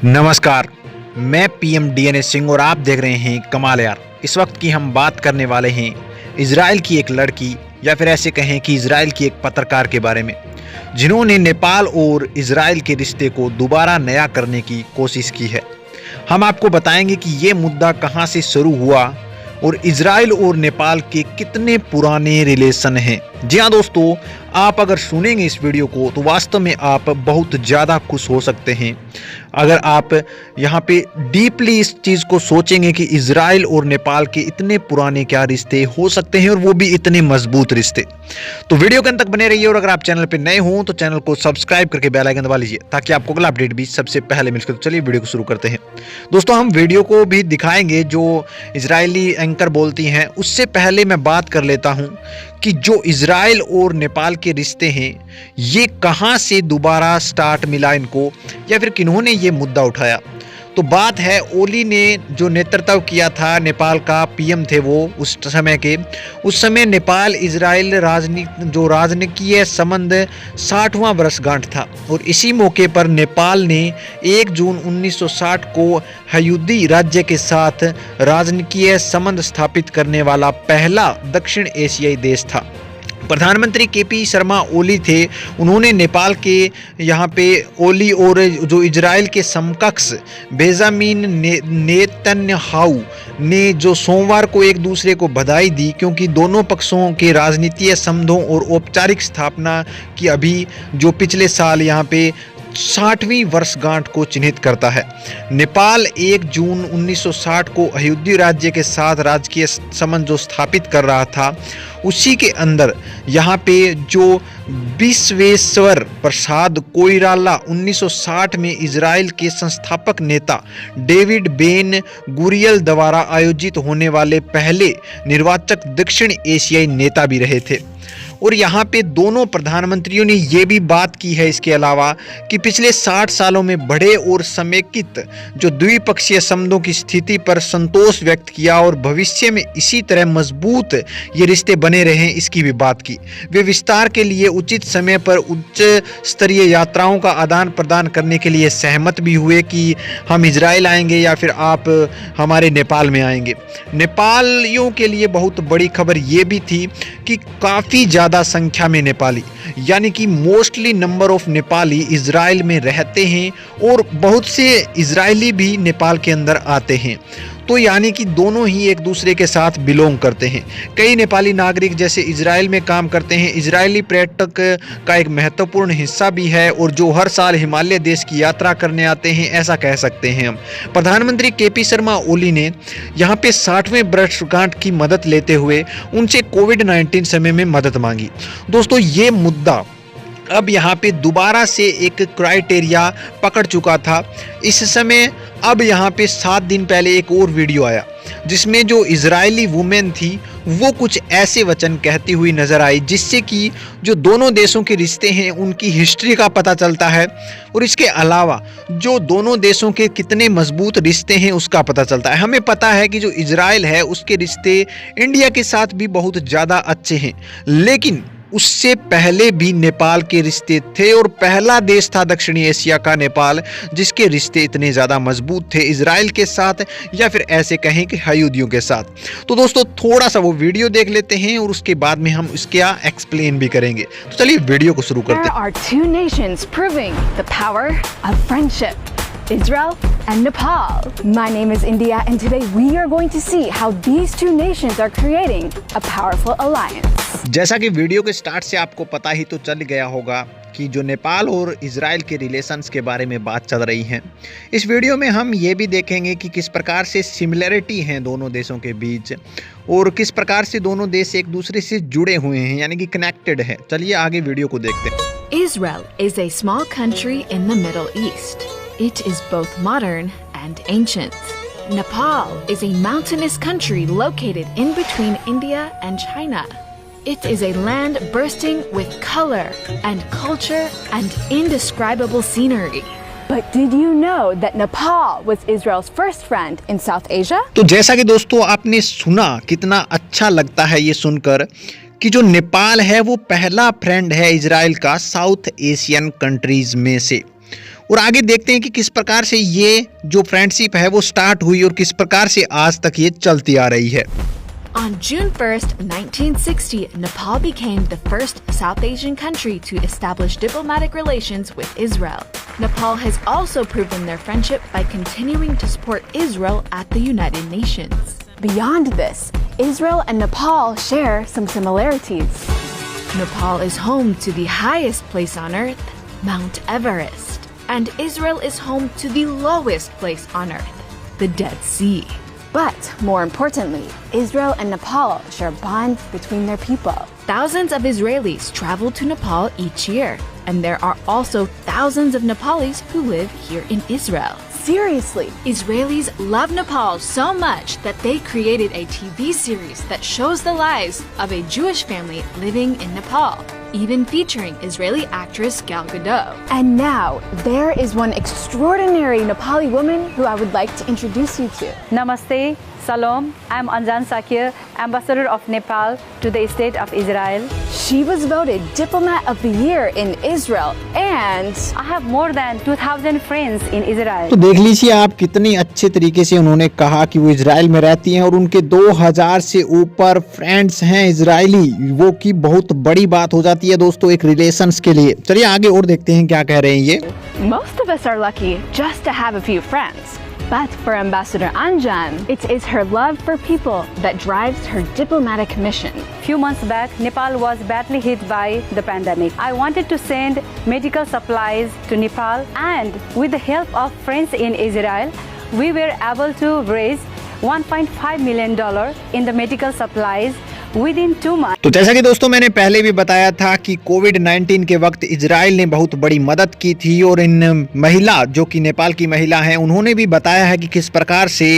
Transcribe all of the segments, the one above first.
नमस्कार, मैं PM DNA Singh और आप देख रहे हैं कमाल यार। इस वक्त की हम बात करने वाले हैं इजराइल की एक लड़की या फिर ऐसे कहें कि इजराइल की एक पत्रकार के बारे में, जिन्होंने नेपाल और इजराइल के रिश्ते को दोबारा नया करने की कोशिश की है। हम आपको बताएंगे कि ये मुद्दा कहां से शुरू हुआ और इजराइल और नेपाल के कितने पुराने रिलेशन हैं। जी हाँ दोस्तों, आप अगर सुनेंगे इस वीडियो को तो वास्तव में आप बहुत ज़्यादा खुश हो सकते हैं अगर आप यहाँ पे डीपली इस चीज़ को सोचेंगे कि इजराइल और नेपाल के इतने पुराने क्या रिश्ते हो सकते हैं और वो भी इतने मजबूत रिश्ते। तो वीडियो के अंत तक बने रहिए और अगर आप चैनल पे नए हों तो चैनल को सब्सक्राइब करके बेल आइकन दबा लीजिए ताकि आपको अगला अपडेट भी सबसे पहले मिल सके। तो चलिए वीडियो को शुरू करते हैं। दोस्तों, हम वीडियो को भी दिखाएंगे जो इजरायली एंकर बोलती हैं, उससे पहले मैं बात कर लेता हूं कि जो इजराइल और नेपाल के रिश्ते हैं ये कहां से दोबारा स्टार्ट मिला इनको, या फिर किन्होंने ये मुद्दा उठाया। तो बात है ओली ने जो नेतृत्व किया था, नेपाल का पीएम थे वो उस समय नेपाल इजराइल राजनीतिक संबंध 60वां वर्षगांठ था और इसी मौके पर नेपाल ने 1 जून 1960 को यहूदी राज्य के साथ राजनीतिक संबंध स्थापित करने वाला पहला दक्षिण एशियाई देश था। प्रधानमंत्री केपी शर्मा ओली थे, उन्होंने नेपाल के यहाँ पे ओली और जो इजराइल के समकक्ष बेंजामिन नेतन्याहू ने जो सोमवार को एक दूसरे को बधाई दी, क्योंकि दोनों पक्षों के राजनीतिक संबंधों और औपचारिक स्थापना की अभी जो पिछले साल यहाँ पे 60वीं वर्षगांठ को चिन्हित करता है। नेपाल 1 जून 1960 को यहूदी राज्य के साथ राजकीय संबंध जो स्थापित कर रहा था, उसी के अंदर यहाँ पे जो विश्वेश्वर प्रसाद कोइराला 1960 में इजराइल के संस्थापक नेता डेविड बेन गुरियल द्वारा आयोजित होने वाले पहले निर्वाचक दक्षिण एशियाई नेता भी रहे थे। और यहाँ पे दोनों प्रधानमंत्रियों ने ये भी बात की है इसके अलावा कि पिछले 60 सालों में बढ़े और समेकित जो द्विपक्षीय संबंधों की स्थिति पर संतोष व्यक्त किया और भविष्य में इसी तरह मजबूत ये रिश्ते बने रहें, इसकी भी बात की। वे विस्तार के लिए उचित समय पर उच्च स्तरीय यात्राओं का आदान प्रदान करने के लिए सहमत भी हुए कि हम इजराइल आएंगे या फिर आप हमारे नेपाल में आएंगे। नेपालियों के लिए बहुत बड़ी खबर ये भी थी कि काफ़ी ज़्यादा संख्या में नेपाली, यानी कि mostly number of Nepali Israel में रहते हैं और बहुत से इजरायली भी नेपाल के अंदर आते हैं। तो यानी कि दोनों ही एक दूसरे के साथ बिलोंग करते हैं। कई नेपाली नागरिक जैसे इजराइल में काम करते हैं, इजरायली पर्यटक का एक महत्वपूर्ण हिस्सा भी है और जो हर साल हिमालय देश की यात्रा करने आते हैं, ऐसा कह सकते हैं हम। प्रधानमंत्री केपी शर्मा ओली ने यहाँ पे 60वें वर्षगांठ की मदद लेते हुए उनसे कोविड-19 समय में मदद मांगी। दोस्तों, ये मुद्दा अब यहाँ पे दोबारा से एक क्राइटेरिया पकड़ चुका था। इस समय अब यहाँ पे 7 दिन पहले एक और वीडियो आया जिसमें जो इजरायली वुमेन थी वो कुछ ऐसे वचन कहती हुई नजर आई, जिससे कि जो दोनों देशों के रिश्ते हैं उनकी हिस्ट्री का पता चलता है और इसके अलावा जो दोनों देशों के कितने मजबूत रिश्ते हैं उसका पता चलता है। हमें पता है कि जो इजराइल है उसके रिश्ते इंडिया के साथ भी बहुत ज़्यादा अच्छे हैं, लेकिन उससे पहले भी नेपाल के रिश्ते थे और पहला देश था दक्षिणी एशिया का नेपाल जिसके रिश्ते इतने ज़्यादा मजबूत थे इजराइल के साथ या फिर ऐसे कहें कि यहूदियों के साथ। तो दोस्तों, थोड़ा सा वो वीडियो देख लेते हैं और उसके बाद में हम इसका एक्सप्लेन भी करेंगे। तो चलिए वीडियो को शुरू करते हैं। There are two nations proving the power of friendship. Israel and Nepal. My name is India and today we are going to see how these two nations are creating a powerful alliance. जैसा कि video के start से आपको पता ही तो चल गया होगा कि जो नेपाल और इजराइल के रिलेशंस के बारे में बात चल रही है। इस वीडियो में हम ये भी देखेंगे कि किस प्रकार से सिमिलरिटी हैं दोनों देशों के बीच और किस प्रकार से दोनों देश एक दूसरे से जुड़े हुए हैं, यानी कि कनेक्टेड है। चलिए आगे वीडियो को देखते हैं। Israel is a small country in the Middle East. It is both modern and ancient. Nepal is a mountainous country located in between India and China. It is a land bursting with color and culture and indescribable scenery. But did you know that Nepal was Israel's first friend in South Asia? तो जैसा कि दोस्तों आपने सुना, कितना अच्छा लगता है ये सुनकर कि जो नेपाल है वो पहला फ्रेंड है इजराइल का साउथ एशियन कंट्रीज में से। और आगे देखते हैं कि किस प्रकार से ये जो फ्रेंडशिप है वो स्टार्ट हुई और किस प्रकार से आज तक ये चलती आ रही है। On June 1st, 1960, Nepal became the first South Asian country to establish diplomatic relations with Israel. Nepal has also proven their friendship by continuing to support Israel at the United Nations. Beyond this, Israel and Nepal share some similarities. Nepal is home to the highest place on earth, Mount Everest, and Israel is home to the lowest place on earth, the Dead Sea. But more importantly, Israel and Nepal share bonds between their people. Thousands of Israelis travel to Nepal each year, and there are also thousands of Nepalis who live here in Israel. Seriously, Israelis love Nepal so much that they created a TV series that shows the lives of a Jewish family living in Nepal, even featuring Israeli actress Gal Gadot. And now, there is one extraordinary Nepali woman who I would like to introduce you to. Namaste, Salom. I'm Anjan Sakir, Ambassador of Nepal to the State of Israel. She was voted Diplomat of the Year in Israel, and I have more than 2,000 friends in Israel. तो देख लीजिए आप कितनी अच्छे तरीके से उन्होंने कहा कि वो इजराइल में रहती हैं और उनके 2000 से ऊपर फ्रेंड्स हैं इजरायली, वो की बहुत बड़ी बात हो जाती है दोस्तों एक रिलेशंस के लिए। चलिए आगे और देखते हैं क्या कह रहे हैं ये। most of us are lucky just to have a few friends. But for Ambassador Anjan, it is her love for people that drives her diplomatic mission. Few months back, Nepal was badly hit by the pandemic. I wanted to send medical supplies to Nepal, and with the help of friends in Israel, we were able to raise $1.5 million in the medical supplies within 2 months. तो जैसा कि दोस्तों मैंने पहले भी बताया था कि कोविड-19 के वक्त इजराइल ने बहुत बड़ी मदद की थी और इन महिला जो कि नेपाल की महिला हैं उन्होंने भी बताया है कि किस प्रकार से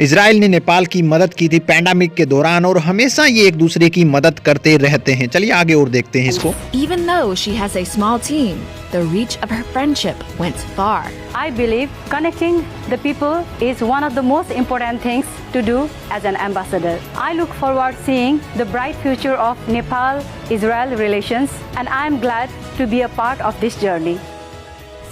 इजराइल ने नेपाल की मदद की थी पैंडेमिक के दौरान और हमेशा ये एक दूसरे की मदद करते रहते हैं। चलिए आगे और देखते हैं इसको। Even though she has a small team, the reach of her friendship went far. I believe connecting the people is one of the most important things to do as an ambassador. I look forward seeing the bright future of Nepal-Israel relations, and I am glad to be a part of this journey.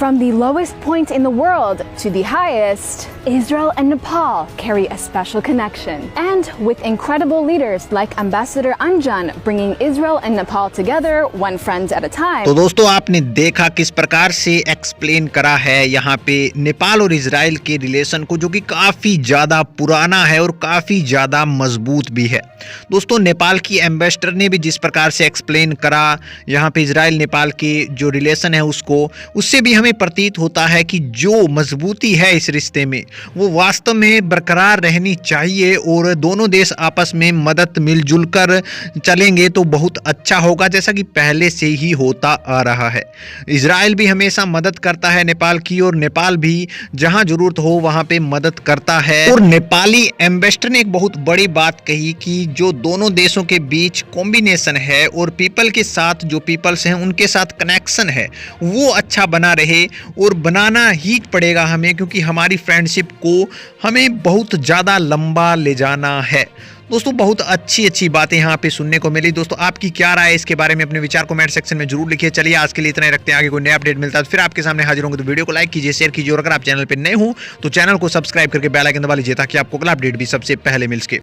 From the lowest point in the world to the highest, Israel and Nepal carry a special connection. And with incredible leaders like Ambassador Anjan bringing Israel and Nepal together, one friend at a time. तो दोस्तों आपने देखा किस प्रकार से explain करा है यहाँ पे नेपाल और इजराइल के रिलेशन को, जो कि काफ़ी ज़्यादा पुराना है और काफ़ी ज़्यादा मजबूत भी है। दोस्तों नेपाल की एम्बेसडर ने भी जिस प्रकार से एक्सप्लेन करा यहाँ पे इजराइल नेपाल के जो रिलेशन है उसको, उससे भी हमें प्रतीत होता है कि जो मजबूती है इस रिश्ते में वो वास्तव में बरकरार रहनी चाहिए और दोनों देश आपस में मदद मिलजुल कर चलेंगे तो बहुत अच्छा होगा, जैसा कि पहले से ही होता आ रहा है। इजराइल भी हमेशा मदद करता है नेपाल की और नेपाल भी जहां जरूरत हो वहां पे मदद करता है। और नेपाली एम्बेसडर ने एक बहुत बड़ी बात कही कि जो दोनों देशों के बीच कॉम्बिनेशन है और पीपल के साथ जो पीपल्स हैं उनके साथ कनेक्शन है वो अच्छा बना रहे और बनाना ही पड़ेगा हमें, क्योंकि हमारी फ्रेंडशिप को हमें बहुत ज़्यादा लंबा ले जाना है। दोस्तों बहुत अच्छी अच्छी बातें यहाँ पे सुनने को मिली। दोस्तों आपकी क्या राय है इसके बारे में, अपने विचार कमेंट सेक्शन में जरूर लिखिए। चलिए आज के लिए इतना ही रखते हैं, आगे कोई नया अपडेट मिलता है तो फिर आपके सामने हाजिर होंगे। तो वीडियो को लाइक कीजिए, शेयर कीजिए और अगर आप चैनल पर नए हो तो चैनल को सब्सक्राइब करके बेल आइकन दबा लीजिए ताकि आपको अगला अपडेट भी सबसे पहले मिल सके।